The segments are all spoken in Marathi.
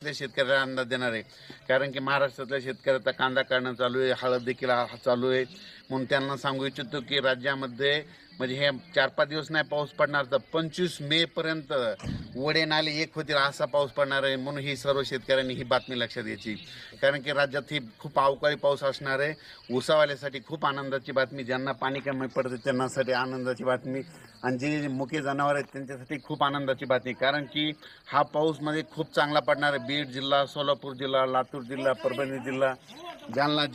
शेतकऱ्याला अंदाज देणार आहे, कारण की महाराष्ट्रातल्या शेतकऱ्याचा कांदा काढणं चालू आहे, हळद देखील चालू आहे. म्हणून त्यांना सांगू इच्छितो की राज्यामध्ये म्हणजे हे 4-5 दिवस नाही पाऊस पडणार, तर 25 मे पर्यंत वडे नाले एक होतील असा पाऊस पडणार आहे. म्हणून ही सर्व शेतकऱ्यांनी ही बातमी लक्षात घ्यायची, कारण की राज्यात ही खूप अवकाळी पाऊस असणार आहे. ऊसावाल्यासाठी खूप आनंदाची बातमी, ज्यांना पाणी कमी पडते त्यांनासाठी आनंदाची बातमी, आणि जे मुके जनावर आहेत त्यांच्यासाठी खूप आनंदाची बातमी, कारण की हा पाऊस मध्ये खूप चांगला पडणार आहे. बीड जिल्हा, सोलापूर जिल्हा, लातूर जिल्हा, परभणी जिल्हा, जालना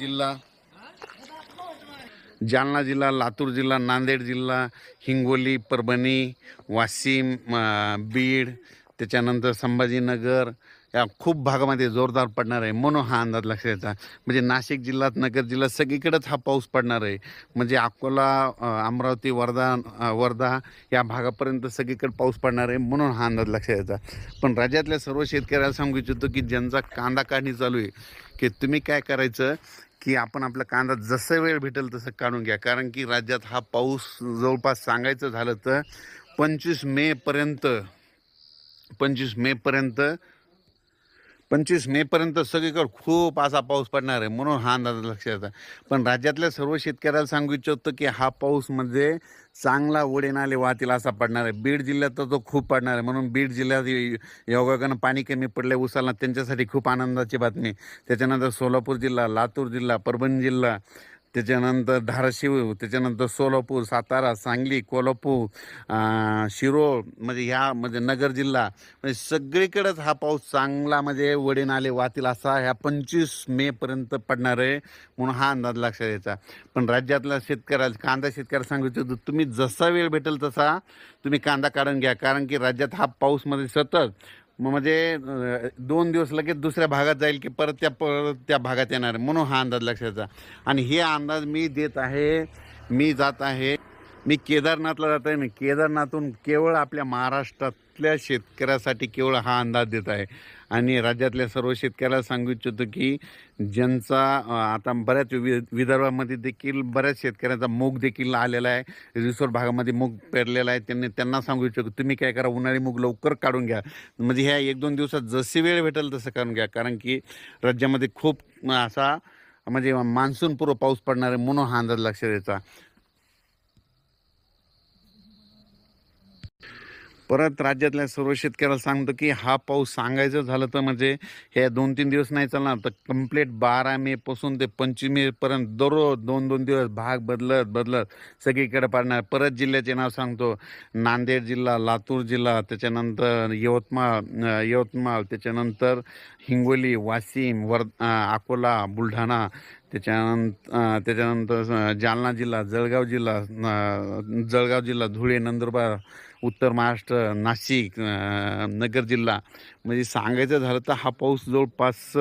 जिल्हा, लातूर जिल्हा, नांदेड जिल्हा, हिंगोली, परभणी, वाशिम, बीड, त्याच्यानंतर संभाजीनगर या खूप भागामध्ये जोरदार पडणार आहे. म्हणून हा अंदाज लक्षात घ्यायचा. म्हणजे नाशिक जिल्ह्यात, नगर जिल्ह्यात सगळीकडेच हा पाऊस पडणार आहे. म्हणजे अकोला, अमरावती, वर्धा या भागापर्यंत सगळीकडे पाऊस पडणार आहे. म्हणून हा अंदाज लक्षात घ्यायचा. पण राज्यातल्या सर्व शेतकऱ्याला सांगू इच्छितो की ज्यांचा कांदा काढणी चालू आहे, की तुम्ही काय करायचं की आपण आपला कांदा जसं वेळ भेटेल तसं काढून घ्या, कारण की राज्यात हा पाऊस जवळपास सांगायचं झालं तर 25 मे पर्यंत सगळीकडे खूप असा पाऊस पडणार आहे. म्हणून हा अंदाज लक्षात येतात. पण राज्यातल्या सर्व शेतकऱ्याला सांगू इच्छितो की हा पाऊस म्हणजे चांगला ओढे नाले वाहतील असा पडणार आहे. बीड जिल्ह्यात तर तो खूप पडणार आहे. म्हणून बीड जिल्ह्यात योगायोगानं पाणी कमी पडले उसाला, त्यांच्यासाठी खूप आनंदाची बातमी. त्याच्यानंतर सोलापूर जिल्हा, लातूर जिल्हा, परभणी जिल्हा, त्याच्यानंतर धाराशिव, त्याच्यानंतर सोलापूर, सातारा, सांगली, कोल्हापूर, शिरोळ, म्हणजे ह्या म्हणजे नगर जिल्हा, म्हणजे सगळीकडेच हा पाऊस चांगला म्हणजे वडे नाले वाहतील असा ह्या 25 मे पर्यंत पडणार आहे. म्हणून हा अंदाज लक्षात द्यायचा. पण राज्यातल्या शेतकऱ्याला, कांदा शेतकऱ्याला सांगितलं तुम्ही जसा वेळ भेटेल तसा तुम्ही कांदा काढून घ्या, कारण की राज्यात हा पाऊसमध्ये सतत म्हणजे 2 दिवस लगेच दुसऱ्या भागात जाईल की परत त्या भागात येणार. म्हणून हा अंदाज लक्षात. आणि हे अंदाज मी देत आहे, मी केदारनाथला जात आहे ना, केदारनाथून केवळ आपल्या महाराष्ट्रातल्या शेतकऱ्यासाठी केवळ हा अंदाज देत आहे. आणि राज्यातल्या सर्व शेतकऱ्याला सांगू इच्छितो की ज्यांचा आता बऱ्याच विदर्भामध्ये देखील बऱ्याच शेतकऱ्यांचा मूग देखील आलेला आहे, रिसोर्ट भागामध्ये मूग पेरलेला आहे, त्यांना सांगू इच्छितो तुम्ही काय करा, उन्हाळी मूग लवकर काढून घ्या. म्हणजे ह्या 1-2 दिवसात जशी वेळ भेटेल तसं काढून घ्या, कारण की राज्यामध्ये खूप असा म्हणजे मान्सूनपूर्व पाऊस पडणार आहे. म्हणून हा अंदाज लक्षात द्यायचा. परत राज्यातल्या सर्व शेतकऱ्याला सांगतो की हा पाऊस सांगायचं झालं तर म्हणजे हे 2-3 दिवस नाही चालणार, तर कंप्लीट 12 मे पासून ते 25 मे पर्यंत दररोज 2-2 दिवस भाग बदलत सगळीकडे पडणार. परत जिल्ह्याचे नाव सांगतो: नांदेड जिल्हा, लातूर जिल्हा, त्याच्यानंतर यवतमाळ, त्याच्यानंतर हिंगोली, वाशिम, अकोला, बुलढाणा, त्याच्यानंतर जालना जिल्हा, जळगाव जिल्हा, धुळे, नंदुरबार, उत्तर महाराष्ट्र, नाशिक, नगर जिल्हा. म्हणजे सांगायचं झालं तर हा पाऊस जवळपास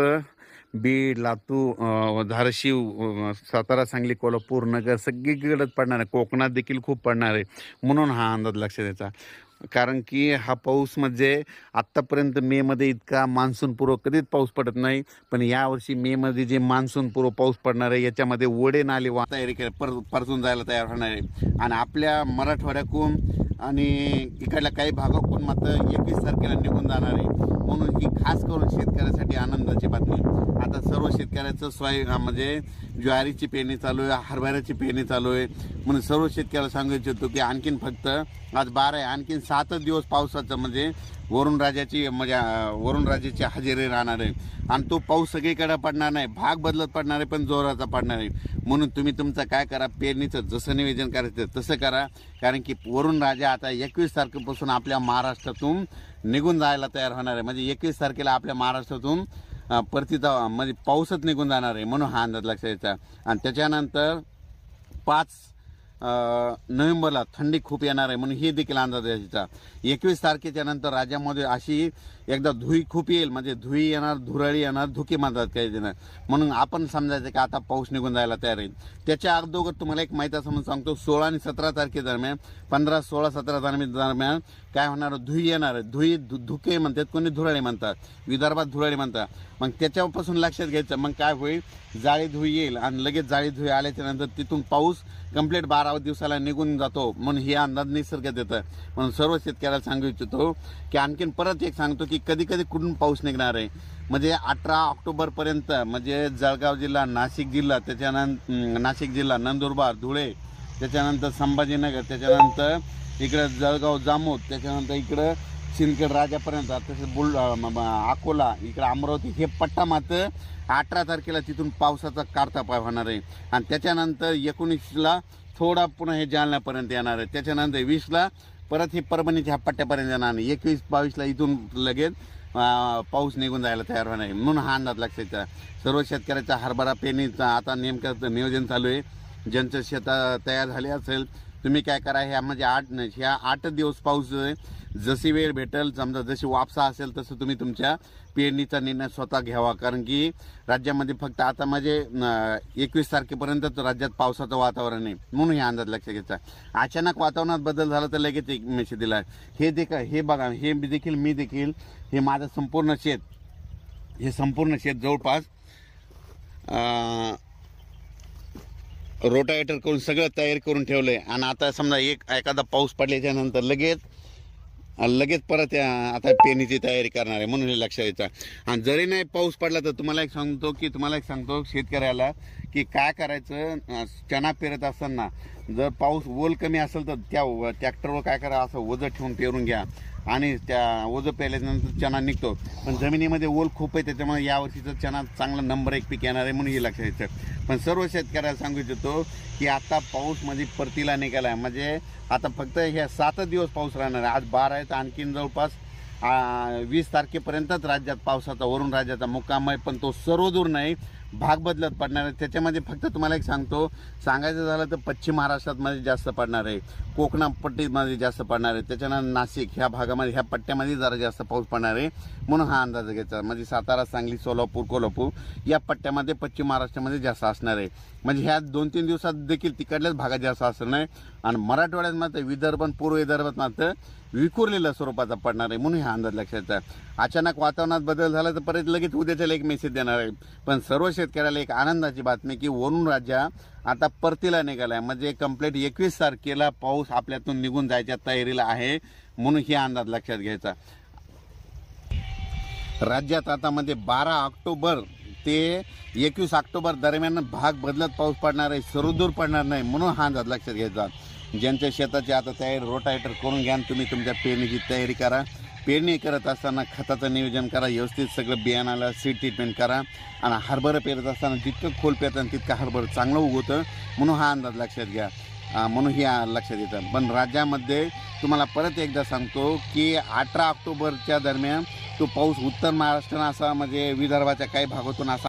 बीड, लातूर, धाराशिव, सातारा, सांगली, कोल्हापूर, नगर सगळीकडेच पडणार आहे. कोकणात देखील खूप पडणार आहे. म्हणून हा अंदाज लक्षात द्यायचा, कारण की हा पाऊस म्हणजे आत्तापर्यंत मेमध्ये इतका मान्सूनपूर्व कधीच पाऊस पडत नाही. पण यावर्षी मेमध्ये जे मान्सूनपूर्व पाऊस पडणार आहे याच्यामध्ये वडे नाले तयारी परतून जायला तयार होणार आहे. आणि आपल्या मराठवाड्याकडून आणि इकडल्या काही भागाकडून मात्र 21 तारखेला निघून जाणार आहे. म्हणून ही खास करून शेतकऱ्यासाठी आनंदाची बातमी. आता सर्व शेतकऱ्याचं म्हणजे ज्वारीची पेरणी चालू आहे, हरभऱ्याची पेरणी चालू आहे. म्हणून सर्व शेतकऱ्याला सांगू इच्छितो की आणखीन फक्त आज 12 आहे, आणखीन 7 दिवस पावसाचं म्हणजे वरुण राजाची हजेरी राहणार आहे. आणि तो पाऊस सगळीकडे पडणार नाही, भाग बदलत पडणार आहे, पण जोराचा पडणार आहे. म्हणून तुम्ही तुमचं काय करा, पेरणीचं जसं नियोजन करायचं तसं करा, कारण की वरुण राजा आता 21 तारखेपासून आपल्या महाराष्ट्रातून निघून जायला तयार होणार आहे. म्हणजे 21 तारखेला आपल्या महाराष्ट्रातून परतीचा म्हणजे पाऊसच निघून जाणार आहे. म्हणून हा अंदाज लक्षात द्यायचा. आणि त्याच्यानंतर 5 नोव्हेंबरला थंडी खूप येणार आहे. म्हणून हे देखील अंदाज द्यायचा. 21 तारखेच्या नंतर राज्यामध्ये अशी एकदा धुई खूप येईल, म्हणजे धुई येणार, धुराळी येणार, धुके म्हणतात काही जण. म्हणून आपण समजायचं की आता पाऊस निघून जायला तयार आहे. त्याच्या अगोदर तुम्हाला एक माहिती समजून सांगतो, 16 आणि 17 तारखेदरम्यान, 15, 16, 17 दरम्यान काय होणार, धुई येणार. धुके म्हणतात, कोणी धुराळी म्हणतात, विदर्भात धुराळी म्हणतात. मग त्याच्यापासून लक्षात घ्यायचं. मग काय होईल, जाळी धुई येईल आणि लगेच जाळी धुई आल्याच्या नंतर तिथून पाऊस कंप्लीट 12 दिवसाला निघून जातो. म्हणून हे अंदाज निसर्ग देतं. म्हणून सर्व शेतकऱ्याला सांगू इच्छितो की आणखीन परत एक सांगतो की कधी कधी कुठून पाऊस निघणार आहे. म्हणजे 18 ऑक्टोबरपर्यंत म्हणजे जळगाव जिल्हा, नाशिक जिल्हा, त्याच्यानंतर नाशिक जिल्हा, नंदुरबार, धुळे, त्याच्यानंतर संभाजीनगर, त्याच्यानंतर इकडं जळगाव जामोद, त्याच्यानंतर इकडं सिंदखेड राजापर्यंत, तसेच अकोला, इकडं अमरावती, हे पट्टा मात्र 18 तारखेला तिथून पावसाचा कारतापाय होणार आहे. आणि त्याच्यानंतर 19ला थोडा पुन्हा हे जालन्यापर्यंत येणार आहे. त्याच्यानंतर 20ला परत हे परभणीच्या ह्या पट्ट्यापर्यंत येणार नाही. 21-22ला इथून लगेच पाऊस निघून जायला तयार होणार आहे. म्हणून हा अंदाज लक्षात घ्या. सर्व शेतकऱ्याचा हरभरा पेरणीचा आता नेमकं नियोजन चालू आहे. ज्यांचं शेत तयार झाले असेल, तुम्ही काय करा, ह्या म्हणजे 8 दिवस पाऊस जशी वेळ भेटेल, समजा जशी वापसा असेल तसं तुम्ही तुमच्या पेरणीचा निर्णय स्वतः घ्यावा. कारण की राज्यामध्ये फक्त आता म्हणजे 21 तारखेपर्यंत राज्यात पावसाचं वातावरण आहे. म्हणून हे अंदाज लक्षात घ्यायचा. अचानक वातावरणात बदल झाला तर लगेच एक मेसेज दिला. हे बघा, हे देखील मी देखील हे माझं संपूर्ण शेत जवळपास रोटावेटर करून सगळं तयार करून ठेवलंय. आणि आता समजा एखादा पाऊस पडल्याच्या नंतर लगेच परत आता पेरणीची तयारी करणार आहे. म्हणून हे लक्षात घ्यायचं. आणि जरी नाही पाऊस पडला तर तुम्हाला एक सांगतो शेतकऱ्याला की काय करायचं. चणा पेरत असताना जर पाऊस ओल कमी असेल तर त्या ट्रॅक्टरवर काय करा, असं ओझं ठेवून पेरून घ्या. आणि त्या ओझं पेरल्यानंतर चणा निघतो. पण जमिनीमध्ये ओल खूप आहे, त्याच्यामुळे यावर्षीचं चणा चांगला नंबर 1 पीक येणार आहे. म्हणून हे लक्षात घ्यायचं. पण सर्व शेतकऱ्याला सांगू इच्छितो की आता पाऊस म्हणजे परतीला निघाला आहे. म्हणजे आता फक्त ह्या 7 दिवस पाऊस राहणार आहे. आज 12 आहे, तर आणखीन जवळपास 20 तारखेपर्यंतच राज्यात पावसाचा वरून राज्याचा मुक्काम आहे. पण तो सर्वदूर नाही, भाग बदलत पडणार आहे. त्याच्यामध्ये फक्त तुम्हाला एक सांगायचं झालं तर पश्चिम महाराष्ट्रामध्ये जास्त पडणार आहे, कोकणा पट्टीमध्ये जास्त पडणार आहे, त्याच्यानंतर नाशिक ह्या भागामध्ये, ह्या पट्ट्यामध्ये जरा जास्त पाऊस पडणार आहे. म्हणून हा अंदाज घ्यायचा. म्हणजे सातारा, सांगली, सोलापूर, कोल्हापूर या पट्ट्यामध्ये पश्चिम महाराष्ट्रामध्ये जास्त असणार आहे. म्हणजे ह्या 2-3 दिवसात देखील तिकडल्याच भागात जास्त असणार नाही. आणि मराठवाड्यात मात्र विदर्भ, पूर्व विदर्भात मात्र विखुरलेल्या स्वरूपाचा पडणार आहे. म्हणून हा अंदाज लक्षात घ्यायचा. अचानक वातावरणात बदल झाला तर परत लगेच उद्याच्याला एक मेसेज देणार आहे. पण सर्व शेतकऱ्याला एक आनंदाची बातमी की वरून राज्य आता परतीला निघाला आहे. म्हणजे कंप्लीट 21 तारखेला पाऊस आपल्यातून निघून जायच्या तयारीला आहे. म्हणून हे अंदाज लक्षात घ्यायचा. राज्यात आता म्हणजे 12 ऑक्टोबर ते 21 ऑक्टोबर दरम्यान भाग बदलत पाऊस पडणार आहे, सर्वदूर पडणार नाही. म्हणून हा अंदाज लक्षात घ्यायचा. ज्यांच्या शेताची आता तयारी रोटावेटर करून घ्या. तुम्ही तुमच्या पेरणीची तयारी करा. पेरणी करत असताना खताचं नियोजन करा, व्यवस्थित सगळं बियाणाला सीड ट्रीटमेंट करा. आणि हरभरं पेरत असताना जितकं खोल पेरतं तितकं हरभरं चांगलं उगवतं. म्हणून हा अंदाज लक्षात घ्या. म्हणून हे लक्षात येतं. पण राज्यामध्ये तुम्हाला परत एकदा सांगतो की 18 ऑक्टोबरच्या दरम्यान तो पाऊस उत्तर महाराष्ट्र असा म्हणजे विदर्भाच्या काही भागातून असा